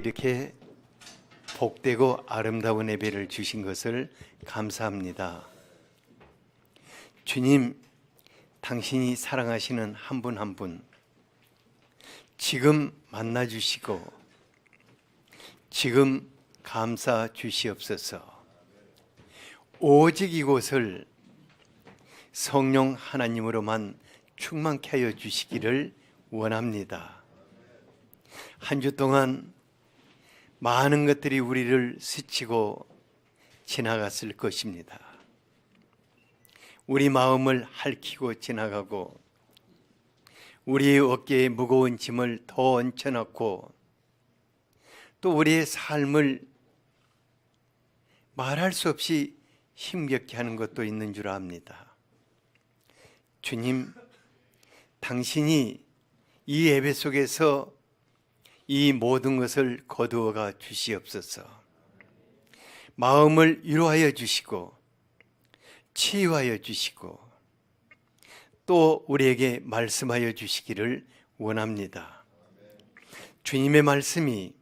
이렇게 복되고 아름다운 예배를 주신 것을 감사합니다. 주님, 당신이 사랑하시는 한 분 한 분 지금 만나 주시고 지금 감사 주시옵소서. 오직 이곳을 성령 하나님으로만 충만케 하여 주시기를 원합니다. 한 주 동안 많은 것들이 우리를 스치고 지나갔을 것입니다. 우리 마음을 핥히고 지나가고 우리의 어깨에 무거운 짐을 더 얹혀놓고 또 우리의 삶을 말할 수 없이 힘겹게 하는 것도 있는 줄 압니다. 주님, 당신이 이 예배 속에서 이 모든 것을 거두어가 주시옵소서. 마음을 위로하여 주시고 치유하여 주시고 또 우리에게 말씀하여 주시기를 원합니다. 주님의 말씀이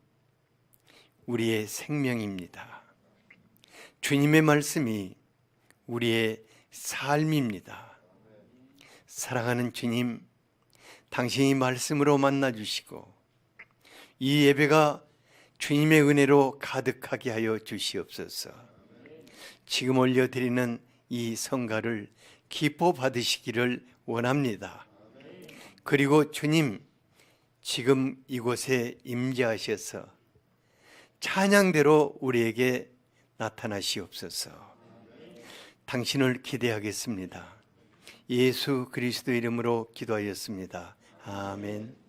우리의 생명입니다. 주님의 말씀이 우리의 삶입니다. 사랑하는 주님, 당신이 말씀으로 만나 주시고 이 예배가 주님의 은혜로 가득하게 하여 주시옵소서. 지금 올려드리는 이 성가를 기뻐 받으시기를 원합니다. 그리고 주님, 지금 이곳에 임재하셔서 찬양대로 우리에게 나타나시옵소서. 당신을 기대하겠습니다. 예수 그리스도 이름으로 기도하였습니다. 아멘.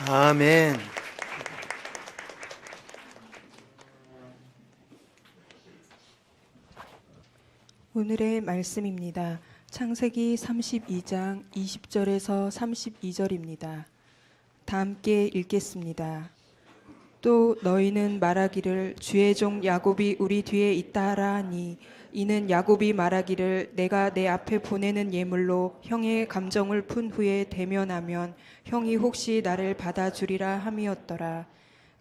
아멘. 오늘의 말씀입니다. 창세기 32장 20절에서 32절입니다. 다 함께 읽겠습니다. 또 너희는 말하기를 주의 종 야곱이 우리 뒤에 있다 하라 하니 이는 야곱이 말하기를 내가 내 앞에 보내는 예물로 형의 감정을 푼 후에 대면하면 형이 혹시 나를 받아주리라 함이었더라.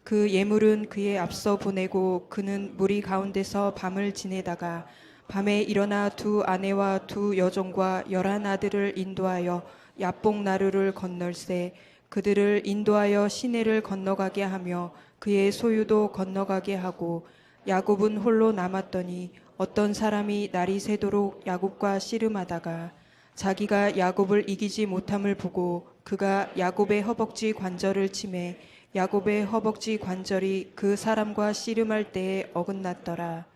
그 예물은 그의 앞서 보내고 그는 무리 가운데서 밤을 지내다가 밤에 일어나 두 아내와 두 여종과 11 아들을 인도하여 야복 나루를 건널세 그들을 인도하여 시내를 건너가게 하며 그의 소유도 건너가게 하고 야곱은 홀로 남았더니 어떤 사람이 날이 새도록 야곱과 씨름하다가 자기가 야곱을 이기지 못함을 보고 그가 야곱의 허벅지 관절을 치매 야곱의 허벅지 관절이 그 사람과 씨름할 때에 어긋났더라.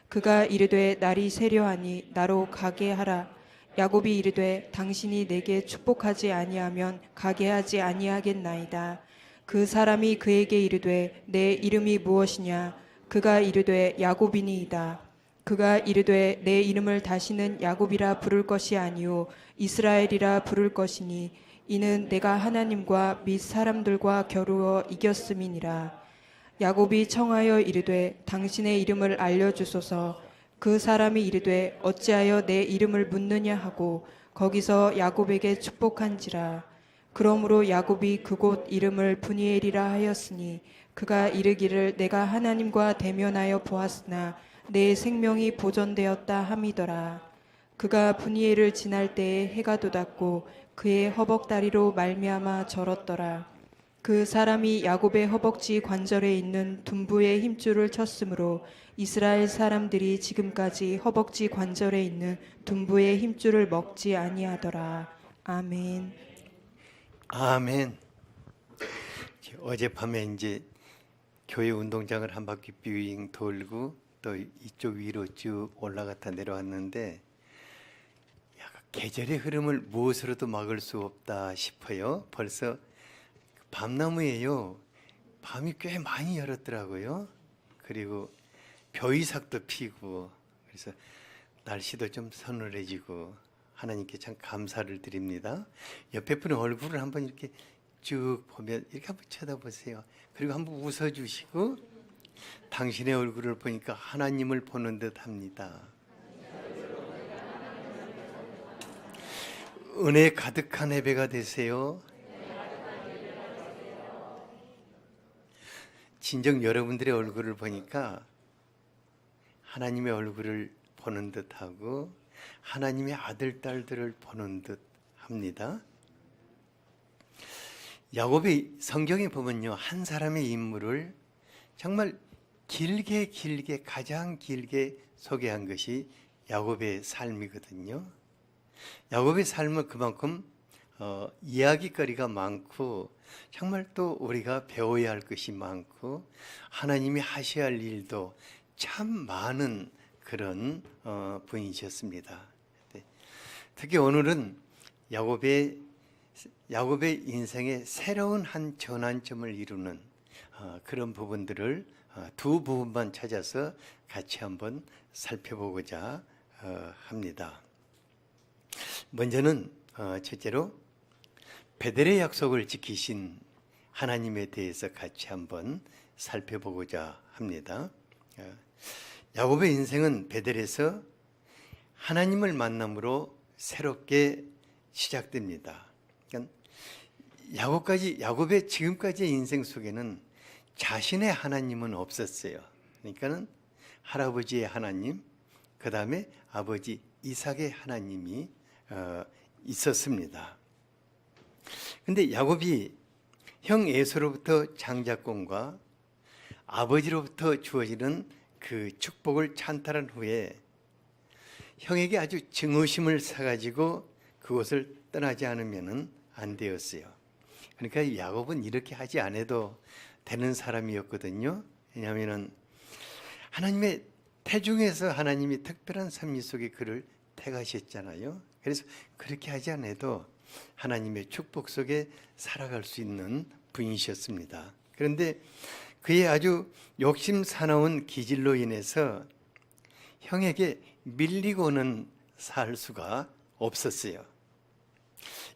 그가 이르되 날이 새려하니 나로 가게 하라. 야곱이 이르되 당신이 내게 축복하지 아니하면 가게 하지 아니하겠나이다. 그 사람이 그에게 이르되 내 이름이 무엇이냐? 그가 이르되 야곱이니이다. 그가 이르되 내 이름을 다시는 야곱이라 부를 것이 아니요 이스라엘이라 부를 것이니 이는 내가 하나님과 및 사람들과 겨루어 이겼음이니라. 야곱이 청하여 이르되 당신의 이름을 알려주소서. 그 사람이 이르되 어찌하여 내 이름을 묻느냐 하고 거기서 야곱에게 축복한지라. 그러므로 야곱이 그곳 이름을 브니엘이라 하였으니 그가 이르기를 내가 하나님과 대면하여 보았으나 내 생명이 보존되었다 함이더라. 그가 브니엘을 지날 때에 해가 돋았고 그의 허벅다리로 말미암아 절었더라. 그 사람이 야곱의 허벅지 관절에 있는 둔부의 힘줄을 쳤으므로 이스라엘 사람들이 지금까지 허벅지 관절에 있는 둔부의 힘줄을 먹지 아니하더라. 아멘. 아멘. 어젯밤에 이제 교회 운동장을 한 바퀴 뷰잉 돌고 또 이쪽 위로 쭉 올라갔다 내려왔는데 약간 계절의 흐름을 무엇으로도 막을 수 없다 싶어요. 벌써 밤나무에요. 밤이 꽤 많이 열었더라고요. 그리고 벼이삭도 피고 그래서 날씨도 좀 서늘해지고 하나님께 참 감사를 드립니다. 옆에 분의 얼굴을 한번 이렇게 쭉 보면 이렇게 한번 쳐다보세요. 그리고 한번 웃어주시고 당신의 얼굴을 보니까 하나님을 보는 듯 합니다. 은혜 가득한 예배가 되세요. 진정 여러분들의 얼굴을 보니까 하나님의 얼굴을 보는 듯하고 하나님의 아들, 딸들을 보는 듯 합니다. 야곱이 성경에 보면요, 한 사람의 인물을 정말 길게 가장 길게 소개한 것이 야곱의 삶이거든요. 야곱의 삶은 그만큼 이야기거리가 많고 정말 또 우리가 배워야 할 것이 많고 하나님이 하셔야 할 일도 참 많은 그런 분이셨습니다. 특히 오늘은 야곱의 인생의 새로운 한 전환점을 이루는 그런 부분들을 두 부분만 찾아서 같이 한번 살펴보고자 합니다. 먼저는 첫째로 베델의 약속을 지키신 하나님에 대해서 같이 한번 살펴보고자 합니다. 야곱의 인생은 베델에서 하나님을 만남으로 새롭게 시작됩니다. 그러니까 야곱의 지금까지의 인생 속에는 자신의 하나님은 없었어요. 그러니까는 할아버지의 하나님, 그 다음에 아버지 이삭의 하나님이 있었습니다. 근데 야곱이 형 에서로부터 장자권과 아버지로부터 주어지는 그 축복을 찬탈한 후에 형에게 아주 증오심을 사가지고 그곳을 떠나지 않으면 안 되었어요. 그러니까 야곱은 이렇게 하지 않아도 되는 사람이었거든요. 왜냐하면 하나님의 태중에서 하나님이 특별한 섭리 속에 그를 택하셨잖아요. 그래서 그렇게 하지 않아도 하나님의 축복 속에 살아갈 수 있는 부인이셨습니다. 그런데 그의 아주 욕심 사나운 기질로 인해서 형에게 밀리고는 살 수가 없었어요.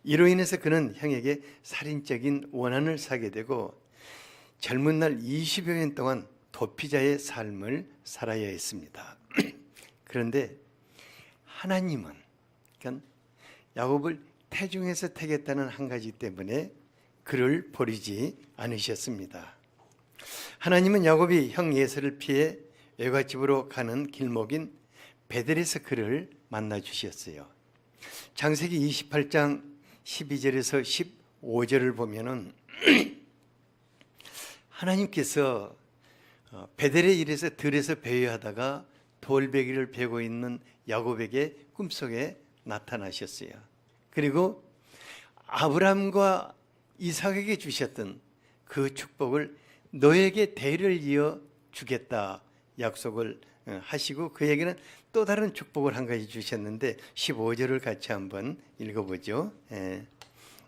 이로 인해서 그는 형에게 살인적인 원한을 사게 되고 젊은 날 20여 년 동안 도피자의 삶을 살아야 했습니다. 그런데 하나님은 그러니까 야곱을 태중에서 태겠다는 한 가지 때문에 그를 버리지 않으셨습니다. 하나님은 야곱이 형 예서를 피해 외갓집으로 가는 길목인 베델에서 그를 만나 주셨어요. 창세기 28장 12절에서 15절을 보면은 하나님께서 베델에 이르러서 들에서 배회하다가 돌베기를 베고 있는 야곱에게 꿈속에 나타나셨어요. 그리고 아브람과 이삭에게 주셨던 그 축복을 너에게 대를 이어 주겠다 약속을 하시고 그에게는 또 다른 축복을 한 가지 주셨는데 15절을 같이 한번 읽어보죠.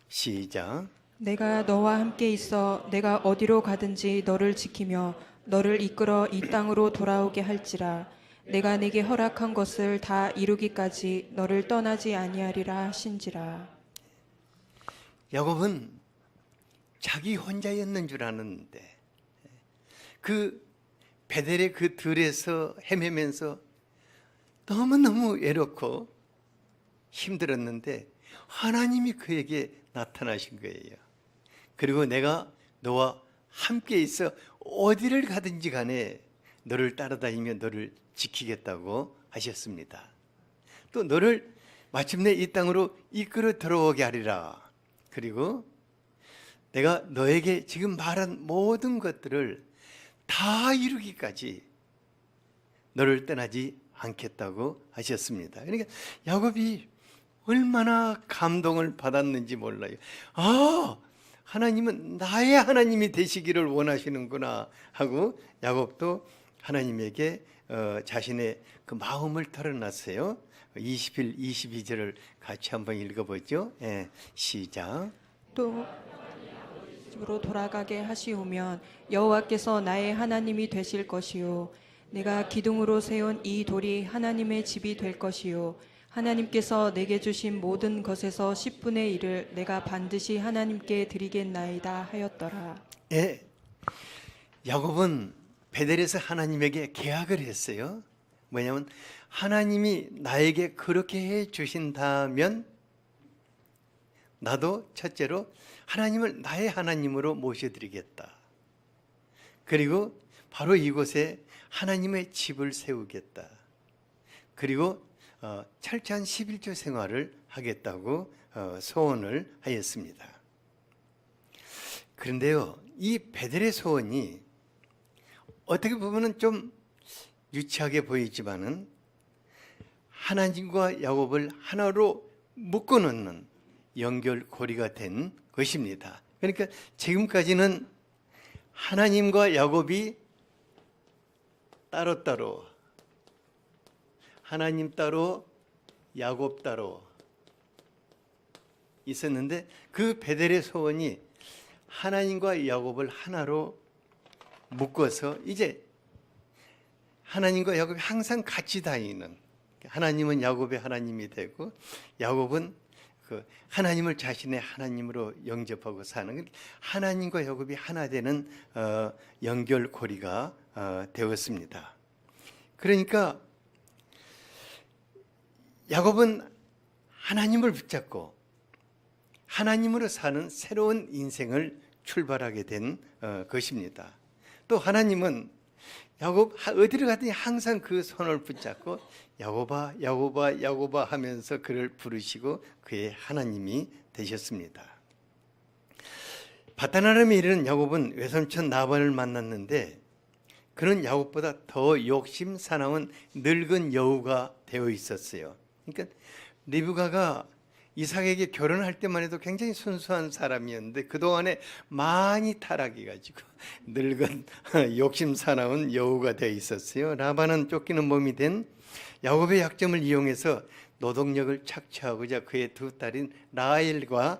시작. 내가 너와 함께 있어 내가 어디로 가든지 너를 지키며 너를 이끌어 이 땅으로 돌아오게 할지라. 내가 내게 허락한 것을 다 이루기까지 너를 떠나지 아니하리라 하신지라. 야곱은 자기 혼자였는 줄 아는데 그 베델의 그 들에서 헤매면서 너무너무 외롭고 힘들었는데 하나님이 그에게 나타나신 거예요. 그리고 내가 너와 함께 있어 어디를 가든지 간에 너를 따라다니며 너를 지키겠다고 하셨습니다. 또 너를 마침내 이 땅으로 이끌어 들어오게 하리라. 그리고 내가 너에게 지금 말한 모든 것들을 다 이루기까지 너를 떠나지 않겠다고 하셨습니다. 그러니까 야곱이 얼마나 감동을 받았는지 몰라요. 아, 하나님은 나의 하나님이 되시기를 원하시는구나 하고 야곱도 하나님에게 자신의 그 마음을 털어놨어요. 20일, 22절을 같이 한번 읽어보죠. 시작. 또 집으로 돌아가게 하시오면 여호와께서 나의 하나님이 되실 것이요 내가 기둥으로 세운 이 돌이 하나님의 집이 될 것이요 하나님께서 내게 주신 모든 것에서 10분의 1을 내가 반드시 하나님께 드리겠나이다 하였더라. 예, 야곱은 베델에서 하나님에게 계약을 했어요. 뭐냐면 하나님이 나에게 그렇게 해 주신다면 나도 첫째로 하나님을 나의 하나님으로 모셔드리겠다. 그리고 바로 이곳에 하나님의 집을 세우겠다. 그리고 철저한 11조 생활을 하겠다고 소원을 하였습니다. 그런데요, 이 베델의 소원이 어떻게 보면 좀 유치하게 보이지만은 하나님과 야곱을 하나로 묶어놓는 연결고리가 된 것입니다. 그러니까 지금까지는 하나님과 야곱이 따로따로, 하나님 따로, 야곱 따로 있었는데 그 베델의 소원이 하나님과 야곱을 하나로 묶어서 이제 하나님과 야곱이 항상 같이 다니는, 하나님은 야곱의 하나님이 되고 야곱은 그 하나님을 자신의 하나님으로 영접하고 사는, 하나님과 야곱이 하나 되는 연결고리가 되었습니다. 그러니까 야곱은 하나님을 붙잡고 하나님으로 사는 새로운 인생을 출발하게 된 것입니다. 또 하나님은 야곱 어디를 가든지 항상 그 손을 붙잡고 야곱아 야곱아 야곱아 하면서 그를 부르시고 그의 하나님이 되셨습니다. 바다나람에 이르는 야곱은 외삼촌 나반을 만났는데 그는 야곱보다 더 욕심 사나운 늙은 여우가 되어 있었어요. 그러니까 리브가가 이삭에게 결혼할 때만 해도 굉장히 순수한 사람이었는데 그동안에 많이 타락해가지고 늙은 욕심 사나운 여우가 되어 있었어요. 라반은 쫓기는 몸이 된 야곱의 약점을 이용해서 노동력을 착취하고자 그의 두 딸인 라헬과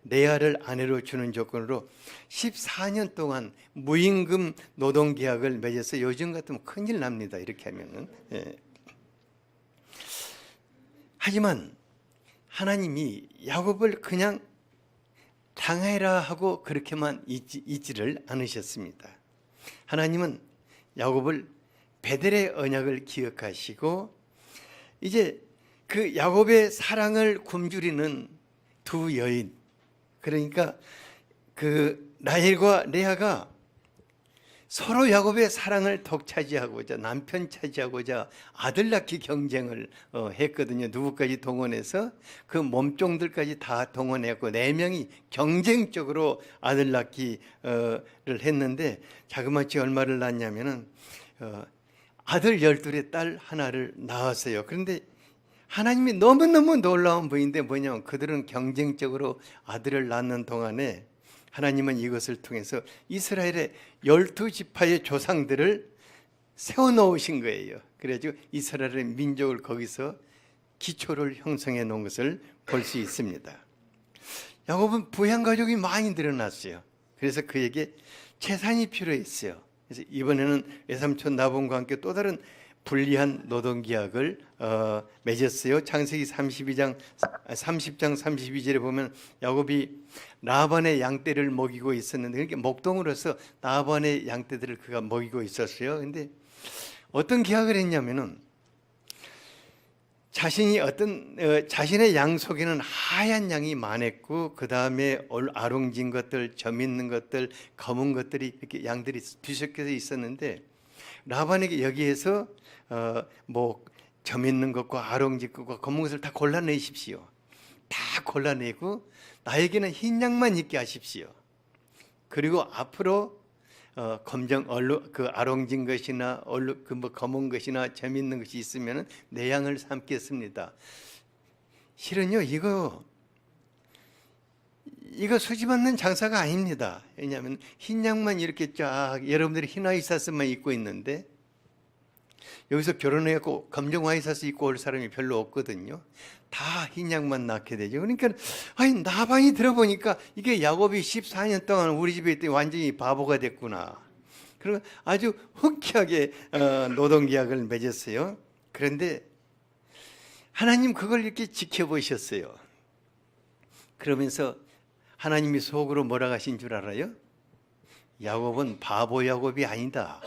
레아를 아내로 주는 조건으로 14년 동안 무임금 노동계약을 맺어서 요즘 같으면 큰일 납니다. 이렇게 하면은. 하지만 하나님이 야곱을 그냥 당해라 하고 그렇게만 있지를 않으셨습니다. 하나님은 야곱을 베델의 언약을 기억하시고 이제 그 야곱의 사랑을 굶주리는 두 여인, 그러니까 그 라헬과 레아가 서로 야곱의 사랑을 독차지하고자, 남편 차지하고자 아들 낳기 경쟁을 했거든요. 누구까지 동원해서 그 몸종들까지 다 동원했고 4명이 경쟁적으로 아들 낳기를 했는데 자그마치 얼마를 낳냐면은 아들 12에 딸 하나를 낳았어요. 그런데 하나님이 너무너무 놀라운 분인데 뭐냐면 그들은 경쟁적으로 아들을 낳는 동안에 하나님은 이것을 통해서 이스라엘의 12지파의 조상들을 세워놓으신 거예요. 그래가지고 이스라엘의 민족을 거기서 기초를 형성해 놓은 것을 볼 수 있습니다. 야곱은 부양가족이 많이 늘어났어요. 그래서 그에게 재산이 필요했어요. 그래서 이번에는 외삼촌 나본과 함께 또 다른 불리한 노동계약을 맺었어요. 창세기 30장 32절에 보면 야곱이 라반의 양떼를 먹이고 있었는데 그렇게 목동으로서 라반의 양떼들을 그가 먹이고 있었어요. 근데 어떤 계약을 했냐면은 자신의 양 속에는 하얀 양이 많았고 그 다음에 아롱진 것들, 점 있는 것들, 검은 것들이 이렇게 양들이 뒤섞여서 있었는데 라반에게 여기에서 점 있는 것과 아롱진 것과 검은 것을 다 골라내십시오. 다 골라내고 나에게는 흰 양만 있게 하십시오. 그리고 앞으로 그 아롱진 것이나 검은 것이나 점 있는 것이 있으면 내 양을 삼겠습니다. 실은요 이거 수지받는 장사가 아닙니다. 왜냐하면 흰 양만 이렇게 쫙 여러분들이 흰 와이셔츠만 입고 있는데 여기서 결혼해갖고 검정 와이셔츠 입고 올 사람이 별로 없거든요. 다 흰 양만 낳게 되죠. 그러니까 나반이 들어보니까 이게 야곱이 14년 동안 우리 집에 있더니 완전히 바보가 됐구나. 그리고 아주 흔쾌하게 노동계약을 맺었어요. 그런데 하나님 그걸 이렇게 지켜보셨어요. 그러면서 하나님이 속으로 뭐라 하신 줄 알아요? 야곱은 바보 야곱이 아니다.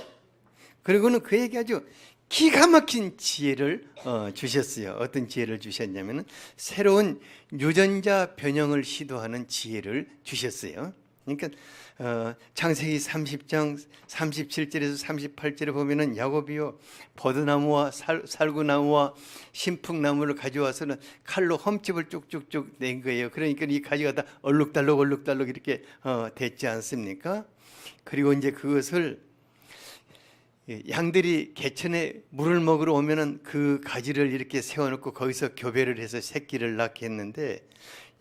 그리고는 그에게 아주 기가 막힌 지혜를 주셨어요. 어떤 지혜를 주셨냐면 새로운 유전자 변형을 시도하는 지혜를 주셨어요. 그러니까 창세기 30장 37절에서 38절에 보면은 야곱이요 버드나무와 살구나무와 신풍나무를 가져와서는 칼로 험집을 쭉쭉쭉 낸 거예요. 그러니까 이 가지가 다 얼룩달룩 이렇게 됐지 않습니까? 그리고 이제 그것을 양들이 개천에 물을 먹으러 오면은 그 가지를 이렇게 세워놓고 거기서 교배를 해서 새끼를 낳게 했는데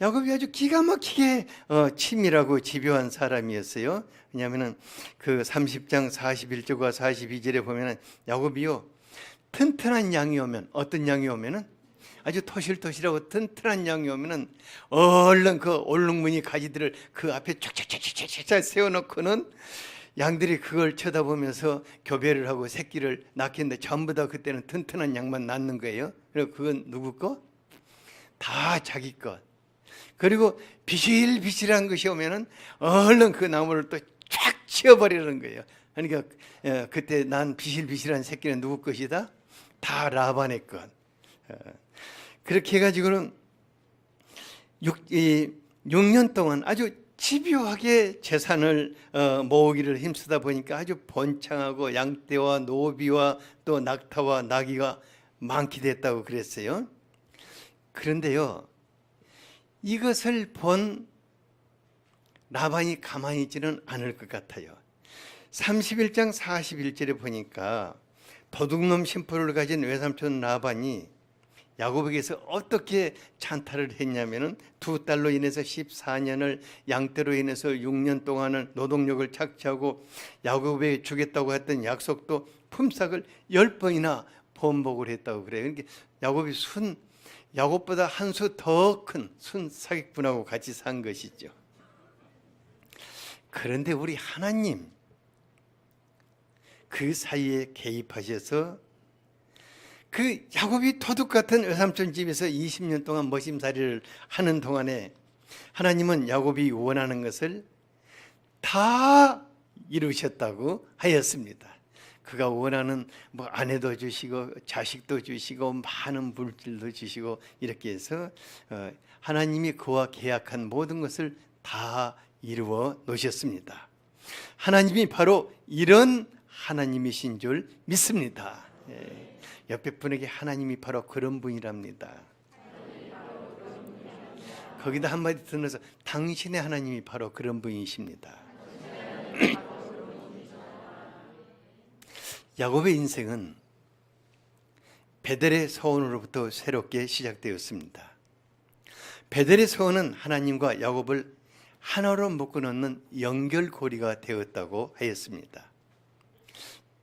야곱이 아주 기가 막히게 치밀하고 집요한 사람이었어요. 왜냐하면은 그 30장 41절과 42절에 보면은 야곱이요 튼튼한 양이 오면 어떤 양이 오면은 아주 토실토실하고 튼튼한 양이 오면은 얼른 그 얼룩무늬 가지들을 그 앞에 쫙쫙쫙쫙쫙 세워놓고는 양들이 그걸 쳐다보면서 교배를 하고 새끼를 낳겠는데 전부 다 그때는 튼튼한 양만 낳는 거예요. 그리고 그건 누구 거? 다 자기 것. 그리고 비실비실한 것이 오면은 얼른 그 나무를 또 쫙 치워버리는 거예요. 그러니까 그때 난 비실비실한 새끼는 누구 것이다? 다 라반의 것. 그렇게 해가지고는 6년 동안 아주 집요하게 재산을 모으기를 힘쓰다 보니까 아주 번창하고 양떼와 노비와 또 낙타와 나귀가 많게 됐다고 그랬어요. 그런데요, 이것을 본 라반이 가만히 있지는 않을 것 같아요. 31장 41절에 보니까 도둑놈 심부를 가진 외삼촌 라반이 야곱에게서 어떻게 찬탈을 했냐면은 두 딸로 인해서 14년을 양떼로 인해서 6년 동안은 노동력을 착취하고 야곱에게 주겠다고 했던 약속도 품삯을 10번이나 번복을 했다고 그래요. 그러니까 야곱이 야곱보다 한 수 더 큰 순 사기꾼하고 같이 산 것이죠. 그런데 우리 하나님 그 사이에 개입하셔서 그 야곱이 도둑 같은 외삼촌 집에서 20년 동안 머심살이를 하는 동안에 하나님은 야곱이 원하는 것을 다 이루셨다고 하였습니다. 그가 원하는 뭐 아내도 주시고 자식도 주시고 많은 물질도 주시고 이렇게 해서 하나님이 그와 계약한 모든 것을 다 이루어 놓으셨습니다. 하나님이 바로 이런 하나님이신 줄 믿습니다. 옆에 분에게 하나님이 바로 그런 분이랍니다. 거기다 한마디 더 넣어서 당신의 하나님이 바로 그런 분이십니다. 야곱의 인생은 베델의 서원으로부터 새롭게 시작되었습니다. 베델의 서원은 하나님과 야곱을 하나로 묶어놓는 연결고리가 되었다고 하였습니다.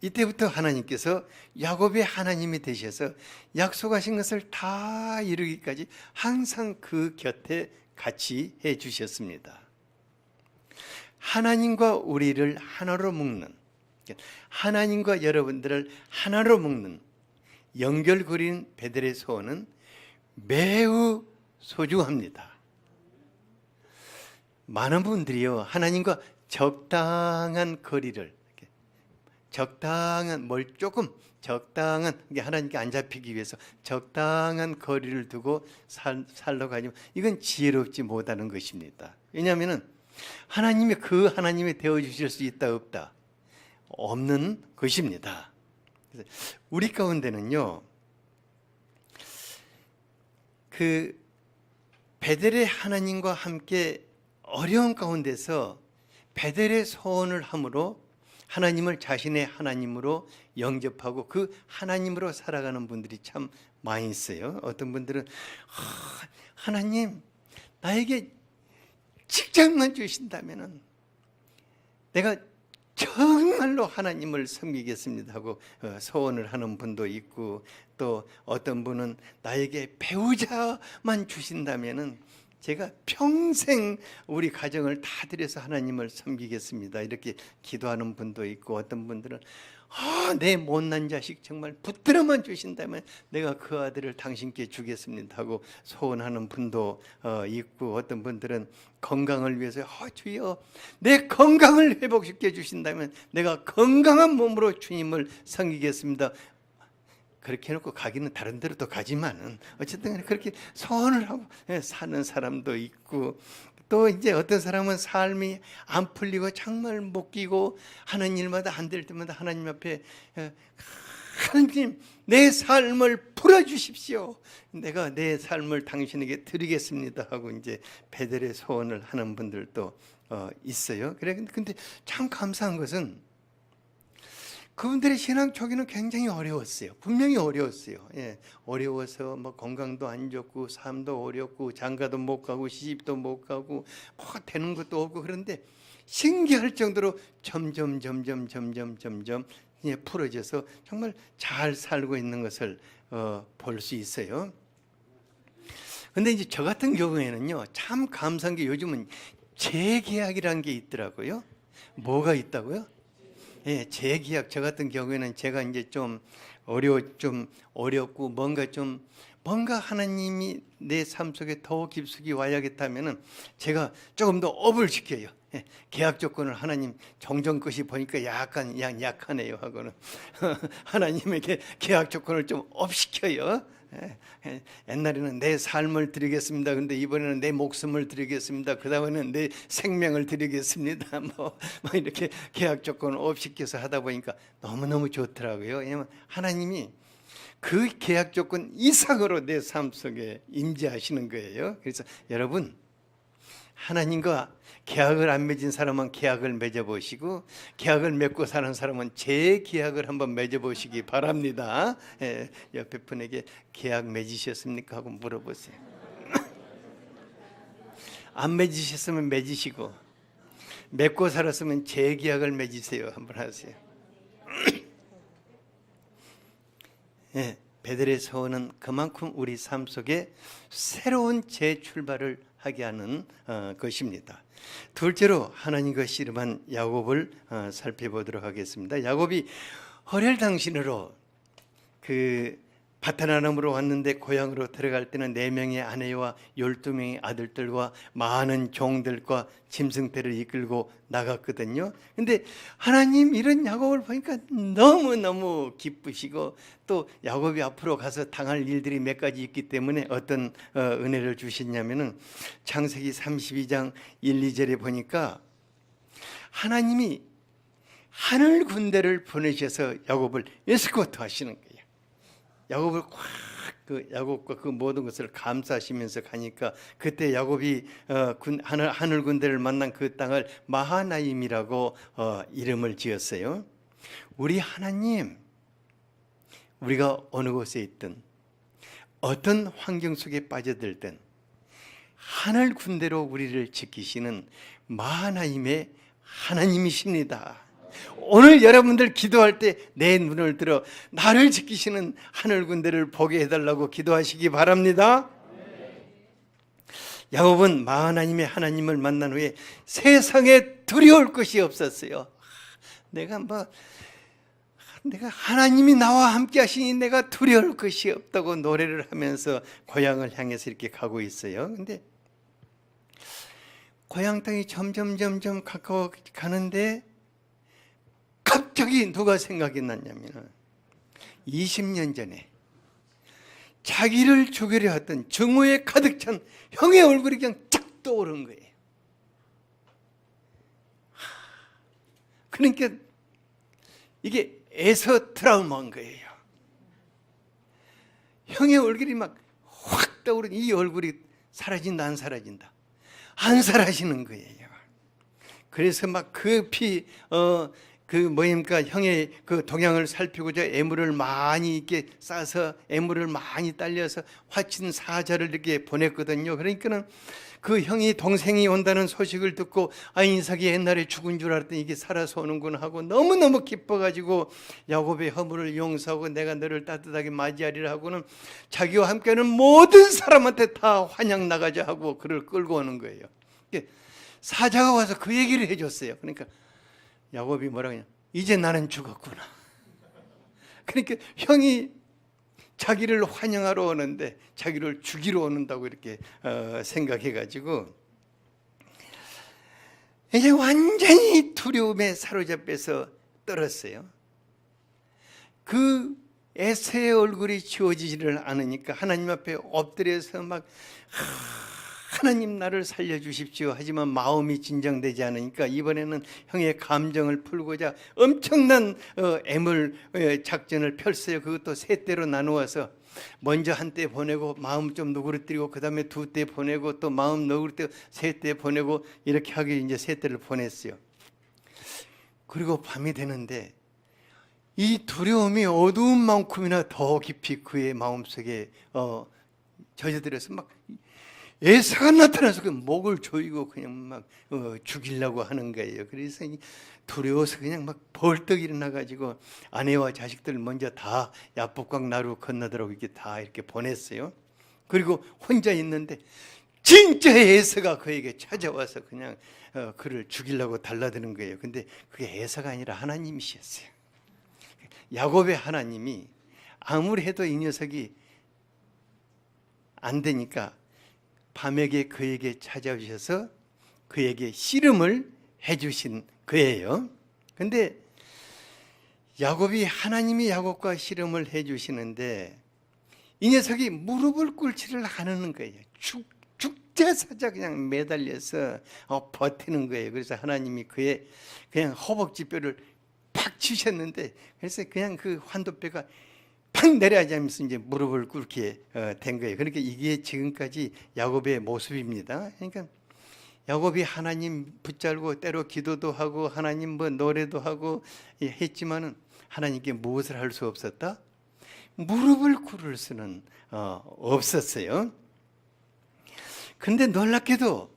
이때부터 하나님께서 야곱의 하나님이 되셔서 약속하신 것을 다 이루기까지 항상 그 곁에 같이 해 주셨습니다. 하나님과 우리를 하나로 묶는, 하나님과 여러분들을 하나로 묶는 연결고리인 베델의 소원은 매우 소중합니다. 많은 분들이요, 하나님과 적당한 거리를, 적당한 적당한 하나님께 안 잡히기 위해서 적당한 거리를 두고 살려고 하지만 이건 지혜롭지 못하는 것입니다. 왜냐하면 하나님이 그 하나님이 되어 주실 수 있다 없다 없는 것입니다. 그래서 우리 가운데는요, 그 베델의 하나님과 함께 어려운 가운데서 베델의 소원을 함으로 하나님을 자신의 하나님으로 영접하고 그 하나님으로 살아가는 분들이 참 많이 있어요. 어떤 분들은 하나님 나에게 직장만 주신다면은 내가 정말로 하나님을 섬기겠습니다 하고 소원을 하는 분도 있고, 또 어떤 분은 나에게 배우자만 주신다면은 제가 평생 우리 가정을 다 들여서 하나님을 섬기겠습니다 이렇게 기도하는 분도 있고, 어떤 분들은 내 못난 자식 정말 붙들어만 주신다면 내가 그 아들을 당신께 주겠습니다 하고 소원하는 분도 있고, 어떤 분들은 건강을 위해서 주여 내 건강을 회복시켜 주신다면 내가 건강한 몸으로 주님을 섬기겠습니다. 그렇게 해놓고 가기는 다른 데로 또 가지만은 어쨌든 그렇게 소원을 하고 사는 사람도 있고, 또 이제 어떤 사람은 삶이 안 풀리고 정말 못 끼고 하는 일마다 안 될 때마다 하나님 앞에 하나님 내 삶을 풀어주십시오. 내가 내 삶을 당신에게 드리겠습니다 하고 이제 베델의 소원을 하는 분들도 있어요. 그래 근데 참 감사한 것은 그분들의 신앙 초기는 굉장히 어려웠어요. 분명히 어려웠어요. 어려워서 뭐 건강도 안 좋고 삶도 어렵고 장가도 못 가고 시집도 못 가고 뭐 되는 것도 없고, 그런데 신기할 정도로 점점 풀어져서 정말 잘 살고 있는 것을 볼 수 있어요. 근데 이제 저 같은 경우에는요, 참 감사한 게 요즘은 재계약이라는 게 있더라고요. 뭐가 있다고요? 재계약. 저 같은 경우에는 제가 이제 좀 어렵고 뭔가 하나님이 내 삶 속에 더 깊숙이 와야겠다면은 제가 조금 더 업을 시켜요. 계약 조건을 하나님 종종 것이 보니까 약간 약하네요 하고는 하나님에게 계약 조건을 좀 업시켜요. 옛날에는 내 삶을 드리겠습니다. 근데 이번에는 내 목숨을 드리겠습니다. 그 다음에는 내 생명을 드리겠습니다. 뭐 이렇게 계약 조건을 업시켜서 하다 보니까 너무너무 좋더라고요. 왜냐하면 하나님이 그 계약 조건 이상으로 내 삶 속에 임재하시는 거예요. 그래서 여러분, 하나님과 계약을 안 맺은 사람은 계약을 맺어보시고, 계약을 맺고 사는 사람은 재계약을 한번 맺어보시기 바랍니다. 옆에 분에게 계약 맺으셨습니까 하고 물어보세요. 안 맺으셨으면 맺으시고, 맺고 살았으면 재계약을 맺으세요. 한번 하세요. 예, 베델의 서원은 그만큼 우리 삶 속에 새로운 재출발을 하게 하는 것입니다. 둘째로 하나님과 씨름한 야곱을 살펴보도록 하겠습니다. 야곱이 헐혈당신으로 그 바타나람으로 왔는데 고향으로 들어갈 때는 4명의 아내와 12명의 아들들과 많은 종들과 짐승들을 이끌고 나갔거든요. 근데 하나님 이런 야곱을 보니까 너무너무 기쁘시고 또 야곱이 앞으로 가서 당할 일들이 몇 가지 있기 때문에 어떤 은혜를 주셨냐면은 창세기 32장 1, 2절에 보니까 하나님이 하늘 군대를 보내셔서 야곱을 에스코트 하시는 거예요. 야곱을 그 야곱과 그 모든 것을 감싸시면서 가니까 그때 야곱이 하늘 군대를 만난 그 땅을 마하나임이라고 이름을 지었어요. 우리 하나님, 우리가 어느 곳에 있든 어떤 환경 속에 빠져들든 하늘 군대로 우리를 지키시는 마하나임의 하나님이십니다. 오늘 여러분들 기도할 때 내 눈을 들어 나를 지키시는 하늘 군대를 보게 해달라고 기도하시기 바랍니다. 야곱은 하나님의 하나님을 만난 후에 세상에 두려울 것이 없었어요. 내가 하나님이 나와 함께 하시니 내가 두려울 것이 없다고 노래를 하면서 고향을 향해서 이렇게 가고 있어요. 근데 고향 땅이 점점 가까워 가는데 갑자기 누가 생각이 났냐면 20년 전에 자기를 죽이려 했던 증오에 가득 찬 형의 얼굴이 그냥 쫙 떠오른 거예요. 그러니까 이게 에서 트라우마인 거예요. 형의 얼굴이 막 확 떠오르니 이 얼굴이 사라진다 안 사라진다 안 사라지는 거예요. 그래서 막 급히 형의 그 동향을 살피고자 애물을 많이 이렇게 싸서 애물을 많이 딸려서 화친 사자를 이렇게 보냈거든요. 그러니까는 그 형이 동생이 온다는 소식을 듣고 이삭이 옛날에 죽은 줄 알았더니 이게 살아서 오는구나 하고 너무너무 기뻐가지고 야곱의 허물을 용서하고 내가 너를 따뜻하게 맞이하리라 하고는 자기와 함께하는 모든 사람한테 다 환영 나가자 하고 그를 끌고 오는 거예요. 사자가 와서 그 얘기를 해줬어요. 그러니까 야곱이 뭐라고 하냐, 이제 나는 죽었구나. 그러니까 형이 자기를 환영하러 오는데 자기를 죽이러 오는다고 이렇게 생각해가지고 이제 완전히 두려움에 사로잡혀서 떨었어요. 그 에서의 얼굴이 지워지지를 않으니까 하나님 앞에 엎드려서 막 하나님 나를 살려주십시오 하지만 마음이 진정되지 않으니까 이번에는 형의 감정을 풀고자 엄청난 애물 작전을 펼쳐요. 그것도 3대로 나누어서 먼저 한 대 보내고 마음 좀 누그러뜨리고 그 다음에 2대 보내고 또 마음 누그러뜨리고 3대 보내고 이렇게 하기 이제 3대를 보냈어요. 그리고 밤이 되는데 이 두려움이 어두운 만큼이나 더 깊이 그의 마음속에 젖어들어서 막 에서가 나타나서 그 목을 조이고 그냥 막 죽이려고 하는 거예요. 그래서 두려워서 그냥 막 벌떡 일어나가지고 아내와 자식들 먼저 다 야복강 나루 건너더라고 이렇게 다 이렇게 보냈어요. 그리고 혼자 있는데 진짜 에서가 그에게 찾아와서 그냥 그를 죽이려고 달라드는 거예요. 근데 그게 에서가 아니라 하나님이셨어요. 야곱의 하나님이 아무리 해도 이 녀석이 안 되니까 밤에게 그에게 찾아오셔서 그에게 씨름을 해주신 거예요. 근데 야곱이 하나님이 야곱과 씨름을 해주시는데 이 녀석이 무릎을 꿇지를 않는 거예요. 죽자사자 그냥 매달려서 버티는 거예요. 그래서 하나님이 그의 그냥 허벅지뼈를 팍 치셨는데 그래서 그냥 그 환도뼈가 팍 내려앉으면서 이제 무릎을 꿇게 된 거예요. 그러니까 이게 지금까지 야곱의 모습입니다. 그러니까 야곱이 하나님 붙잡고 때로 기도도 하고 하나님 뭐 노래도 하고 했지만은 하나님께 무엇을 할 수 없었다? 무릎을 꿇을 수는 없었어요. 근데 놀랍게도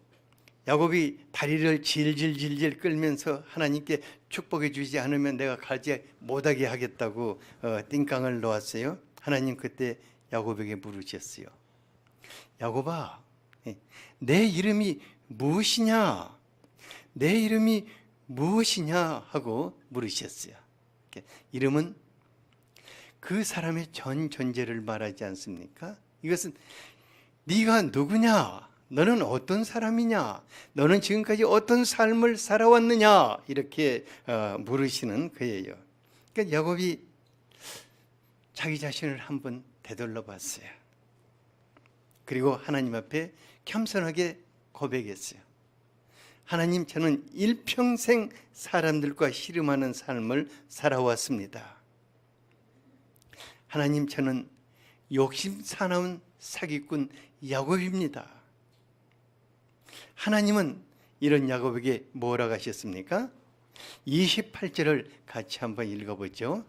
야곱이 다리를 질질 끌면서 하나님께 축복해 주지 않으면 내가 가지 못하게 하겠다고 띵깡을 놓았어요. 하나님 그때 야곱에게 물으셨어요. 야곱아, 내 이름이 무엇이냐? 내 이름이 무엇이냐? 하고 물으셨어요. 이름은 그 사람의 전 존재를 말하지 않습니까? 이것은 네가 누구냐? 너는 어떤 사람이냐? 너는 지금까지 어떤 삶을 살아왔느냐? 이렇게 물으시는 거예요. 그러니까 야곱이 자기 자신을 한번 되돌려 봤어요. 그리고 하나님 앞에 겸손하게 고백했어요. 하나님, 저는 일평생 사람들과 씨름하는 삶을 살아왔습니다. 하나님, 저는 욕심 사나운 사기꾼 야곱입니다. 하나님은 이런 야곱에게 뭐라고 하셨습니까? 28절을 같이 한번 읽어보죠.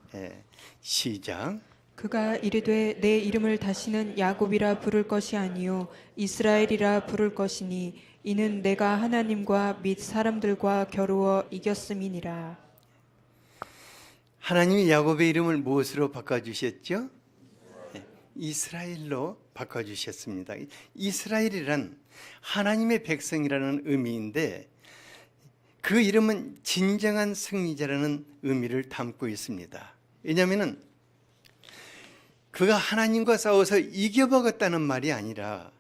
시작. 그가 이르되 내 이름을 다시는 야곱이라 부를 것이 아니요 이스라엘이라 부를 것이니 이는 내가 하나님과 및 사람들과 겨루어 이겼음이니라. 하나님이 야곱의 이름을 무엇으로 바꿔주셨죠? 이스라엘로 바꿔주셨습니다. 이스라엘이란 하나님의 백성이라는 의미인데 그 이름은 진정한 승리자라는 의미를 담고 있습니다. 왜냐하면 그가 하나님과 싸워서 이겨먹었다는 말이 아니라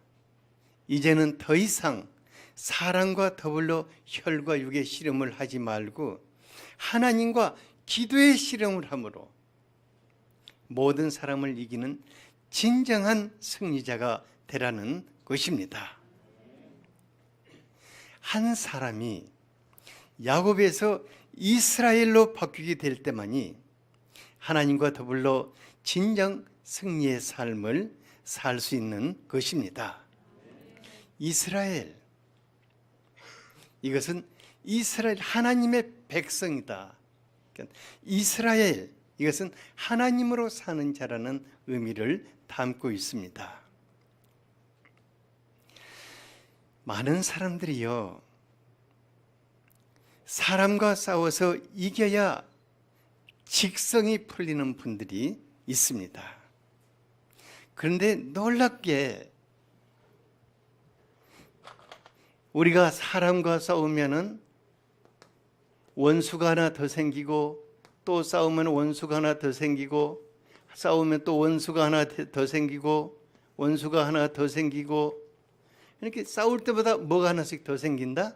이제는 더 이상 사랑과 더불어 혈과 육의 씨름을 하지 말고 하나님과 기도의 씨름을 함으로 모든 사람을 이기는 진정한 승리자가 되라는 것입니다. 한 사람이 야곱에서 이스라엘로 바뀌게 될 때만이 하나님과 더불어 진정 승리의 삶을 살 수 있는 것입니다. 이스라엘, 이것은 이스라엘 하나님의 백성이다. 이스라엘, 이것은 하나님으로 사는 자라는 의미를 담고 있습니다. 많은 사람들이요, 사람과 싸워서 이겨야 직성이 풀리는 분들이 있습니다. 그런데 놀랍게 우리가 사람과 싸우면은 원수가 하나 더 생기고 또 싸우면 원수가 하나 더 생기고 싸우면 또 원수가 하나 더 생기고 원수가 하나 더 생기고 이렇게 싸울 때보다 뭐가 하나씩 더 생긴다?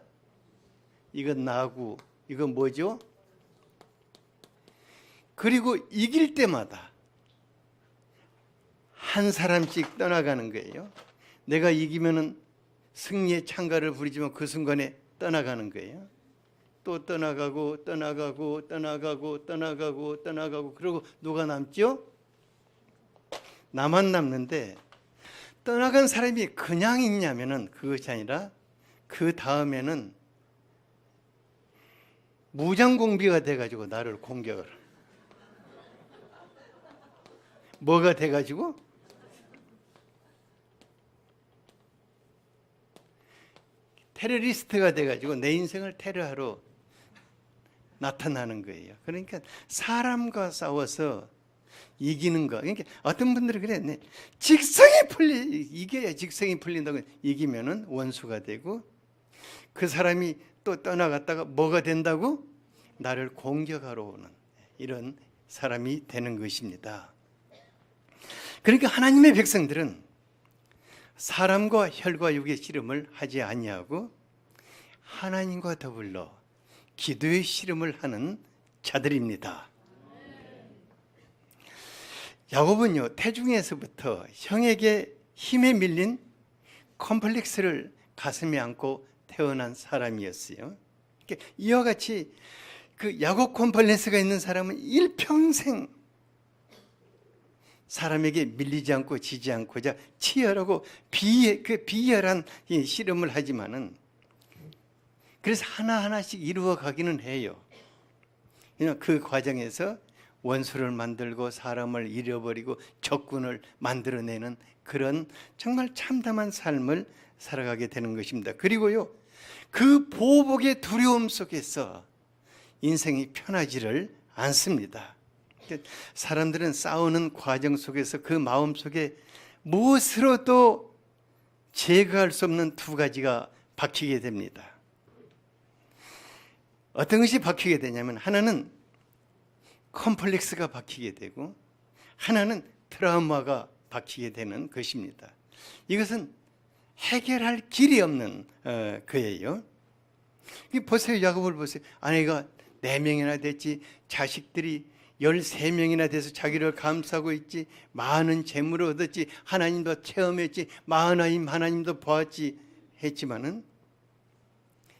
이건 나고 이건 뭐죠? 그리고 이길 때마다 한 사람씩 떠나가는 거예요. 내가 이기면은 승리의 창가를 부리지만 그 순간에 떠나가는 거예요. 또 떠나가고 떠나가고 떠나가고 떠나가고 떠나가고 그리고 누가 남죠? 나만 남는데 떠나간 사람이 그냥 있냐면은 그것이 아니라 그 다음에는 무장공비가 돼가지고 나를 공격을 뭐가 돼가지고 테러리스트가 돼가지고 내 인생을 테러하러 나타나는 거예요. 그러니까 사람과 싸워서 이기는 거. 그러니까 어떤 분들은 그래, 이겨야 직성이 풀린다고. 이기면은 원수가 되고 그 사람이 또 떠나갔다가 뭐가 된다고? 나를 공격하러 오는 이런 사람이 되는 것입니다. 그러니까 하나님의 백성들은 사람과 혈과 육의 씨름을 하지 아니하고 하나님과 더불어 기도의 씨름을 하는 자들입니다. 야곱은요, 태중에서부터 형에게 힘에 밀린 컴플렉스를 가슴에 안고 태어난 사람이었어요. 이와 같이 그 야곱 컴플렉스가 있는 사람은 일평생 사람에게 밀리지 않고 지지 않고자 치열하고 비열한 씨름을 하지만은 그래서 하나하나씩 이루어 가기는 해요. 그 과정에서 원수를 만들고 사람을 잃어버리고 적군을 만들어내는 그런 정말 참담한 삶을 살아가게 되는 것입니다. 그리고요, 그 보복의 두려움 속에서 인생이 편하지를 않습니다. 사람들은 싸우는 과정 속에서 그 마음 속에 무엇으로도 제거할 수 없는 두 가지가 박히게 됩니다. 어떤 것이 박히게 되냐면 하나는 컴플렉스가 박히게 되고 하나는 트라우마가 박히게 되는 것입니다. 이것은 해결할 길이 없는 거예요. 보세요. 야곱을 보세요. 아내가 4명이나 됐지, 자식들이 13명이나 돼서 자기를 감싸고 있지, 많은 재물을 얻었지, 하나님도 체험했지, 하나님도 보았지 했지만은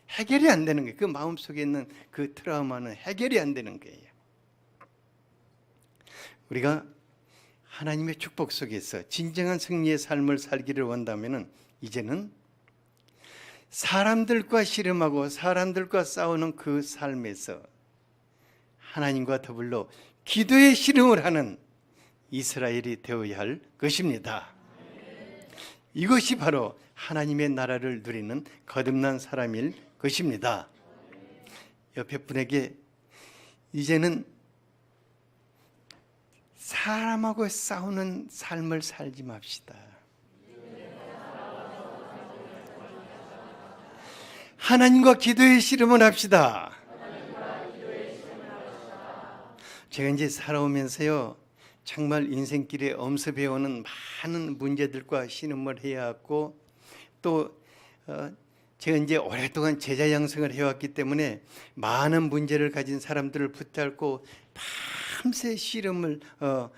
해결이 안 되는 거예요. 그 마음속에 있는 그 트라우마는 해결이 안 되는 거예요. 우리가 하나님의 축복 속에서 진정한 승리의 삶을 살기를 원한다면 이제는 사람들과 씨름하고 사람들과 싸우는 그 삶에서 하나님과 더불어 기도의 씨름을 하는 이스라엘이 되어야 할 것입니다. 이것이 바로 하나님의 나라를 누리는 거듭난 사람일 것입니다. 옆에 분에게 이제는 사람하고 싸우는 삶을 살지 맙시다. 하나님과 기도의 씨름을 합시다. 제가 이제 살아오면서요, 정말 인생길에 엄습해오는 많은 문제들과 씨름을 해야 하고, 또 제가 이제 오랫동안 제자 양성을 해왔기 때문에 많은 문제를 가진 사람들을 붙잡고 밤새 씨름을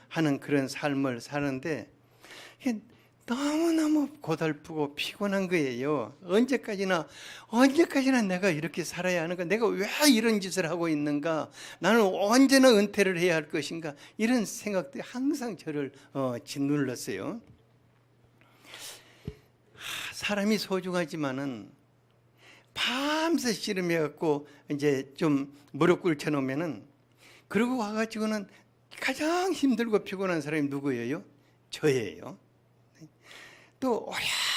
하는 그런 삶을 사는데 너무너무 고달프고 피곤한 거예요. 언제까지나 내가 이렇게 살아야 하는가? 내가 왜 이런 짓을 하고 있는가? 나는 언제나 은퇴를 해야 할 것인가? 이런 생각들이 항상 저를 짓눌렀어요. 사람이 소중하지만은 밤새 씨름해갖고 이제 좀 무릎 꿇쳐 놓으면은, 그러고 와가지고는 가장 힘들고 피곤한 사람이 누구예요? 저예요. 또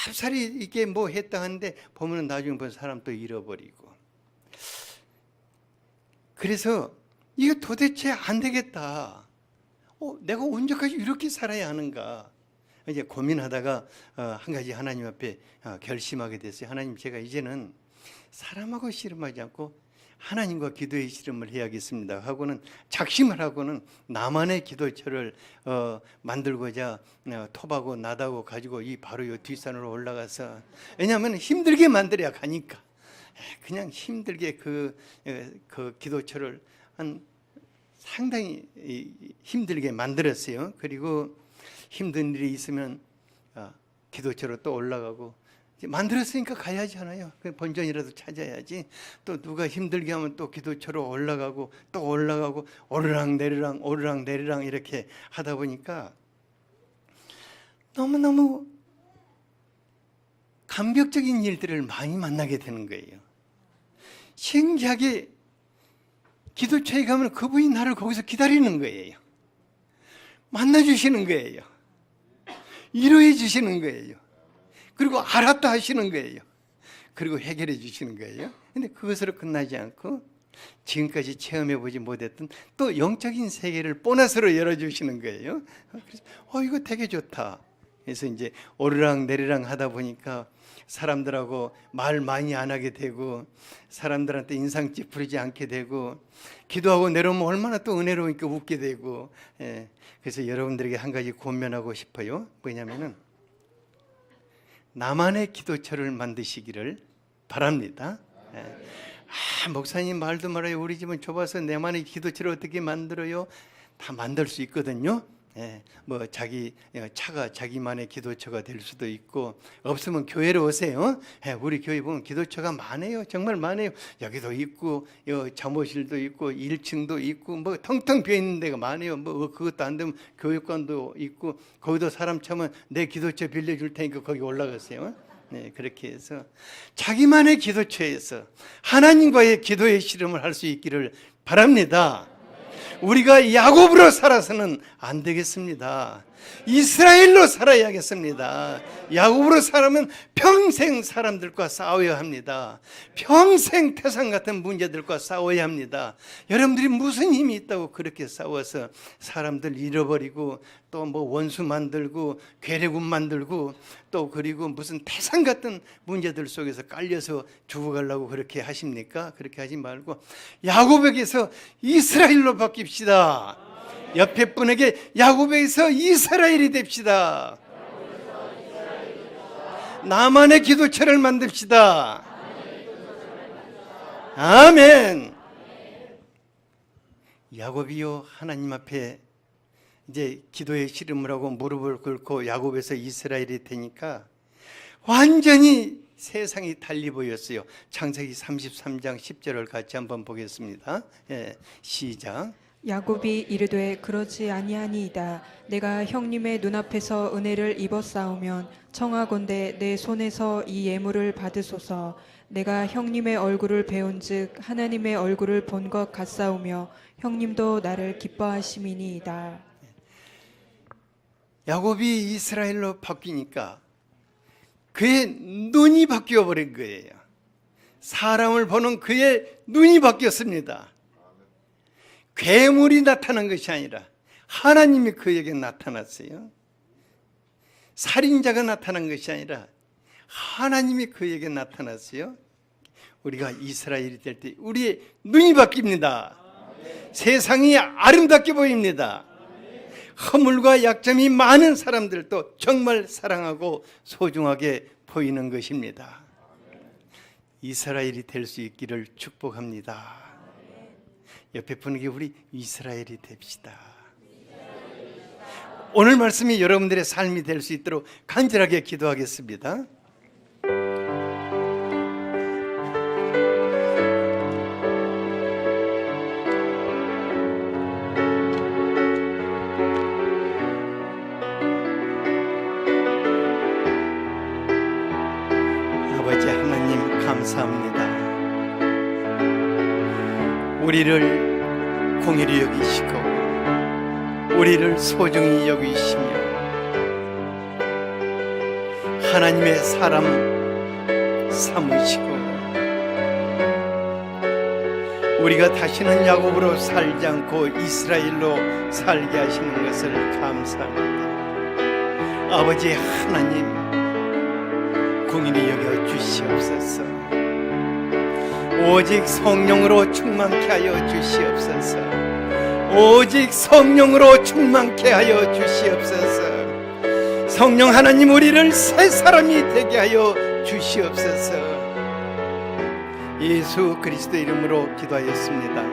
어렵사리 이게 뭐 했다 하는데 보면은 나중에 보면 사람 또 잃어버리고. 그래서 이거 도대체 안 되겠다. 내가 언제까지 이렇게 살아야 하는가? 이제 고민하다가 한 가지 하나님 앞에 결심하게 됐어요. 하나님, 제가 이제는 사람하고 씨름하지 않고 하나님과 기도의 씨름을 해야겠습니다 하고는 작심을 하고는 나만의 기도처를 만들고자 톱하고 나다고 가지고 바로 이 뒷산으로 올라가서, 왜냐하면 힘들게 만들어야 가니까 그냥 힘들게 그 기도처를 상당히 힘들게 만들었어요. 그리고 힘든 일이 있으면 기도처로 또 올라가고, 만들었으니까 가야지 하나요? 본전이라도 찾아야지. 또 누가 힘들게 하면 또 기도처로 올라가고 또 올라가고, 오르락내리락 이렇게 하다 보니까 너무너무 감격적인 일들을 많이 만나게 되는 거예요. 신기하게 기도처에 가면 그분이 나를 거기서 기다리는 거예요. 만나주시는 거예요. 위로해 주시는 거예요. 그리고 알았다 하시는 거예요. 그리고 해결해 주시는 거예요. 근데 그것으로 끝나지 않고 지금까지 체험해 보지 못했던 또 영적인 세계를 보너스로 열어주시는 거예요. 그래서 이거 되게 좋다. 그래서 이제 오르락내리락 하다 보니까 사람들하고 말 많이 안 하게 되고, 사람들한테 인상 찌푸리지 않게 되고, 기도하고 내려오면 얼마나 또 은혜로우니까 웃게 되고. 그래서 여러분들에게 한 가지 권면하고 싶어요. 뭐냐면은 나만의 기도처를 만드시기를 바랍니다. 목사님 말도 말아요. 우리 집은 좁아서 내만의 기도처를 어떻게 만들어요? 다 만들 수 있거든요. 뭐 자기 차가 자기만의 기도처가 될 수도 있고, 없으면 교회로 오세요. 우리 교회 보면 기도처가 많아요. 정말 많아요. 여기도 있고, 잠옷실도 있고, 1층도 있고, 뭐 텅텅 비어 있는 데가 많아요. 뭐 그것도 안 되면 교육관도 있고, 거기도 사람 차면 내 기도처 빌려줄 테니까 거기 올라가세요. 그렇게 해서 자기만의 기도처에서 하나님과의 기도의 씨름을 할 수 있기를 바랍니다. 우리가 야곱으로 살아서는 안 되겠습니다. 이스라엘로 살아야겠습니다. 야곱으로 살아면 평생 사람들과 싸워야 합니다. 평생 태산 같은 문제들과 싸워야 합니다. 여러분들이 무슨 힘이 있다고 그렇게 싸워서 사람들 잃어버리고 또 뭐 원수 만들고 괴뢰군 만들고 또 그리고 무슨 태산 같은 문제들 속에서 깔려서 죽어가려고 그렇게 하십니까? 그렇게 하지 말고 야곱에게서 이스라엘로 바뀝시다. 옆에 분에게 야곱에게서 이스라엘이 됩시다. 나만의 기도처를 만듭시다. 아멘. 야곱이요, 하나님 앞에 이제 기도의 씨름을 하고 무릎을 꿇고 야곱에서 이스라엘이 되니까 완전히 세상이 달리 보였어요. 창세기 33장 10절을 같이 한번 보겠습니다. 시작. 야곱이 이르되 그러지 아니하니이다. 내가 형님의 눈앞에서 은혜를 입었사오면 청하건대 내 손에서 이 예물을 받으소서. 내가 형님의 얼굴을 배운즉 하나님의 얼굴을 본 것 같사오며 형님도 나를 기뻐하심이니이다. 야곱이 이스라엘로 바뀌니까 그의 눈이 바뀌어 버린 거예요. 사람을 보는 그의 눈이 바뀌었습니다. 괴물이 나타난 것이 아니라 하나님이 그에게 나타났어요. 살인자가 나타난 것이 아니라 하나님이 그에게 나타났어요. 우리가 이스라엘이 될 때 우리의 눈이 바뀝니다. 세상이 아름답게 보입니다. 허물과 약점이 많은 사람들도 정말 사랑하고 소중하게 보이는 것입니다. 이스라엘이 될 수 있기를 축복합니다. 옆에 분에게 우리 이스라엘이 됩시다. 오늘 말씀이 여러분들의 삶이 될 수 있도록 간절하게 기도하겠습니다. 아버지 하나님 감사합니다. 우리를 공의히 여기시고 우리를 소중히 여기시며 하나님의 사람 삼으시고 우리가 다시는 야곱으로 살지 않고 이스라엘로 살게 하시는 것을 감사합니다. 아버지 하나님 공의히 여겨 주시옵소서. 오직 성령으로 충만케 하여 주시옵소서. 오직 성령으로 충만케 하여 주시옵소서. 성령 하나님 우리를 새 사람이 되게 하여 주시옵소서. 예수 그리스도 이름으로 기도하였습니다.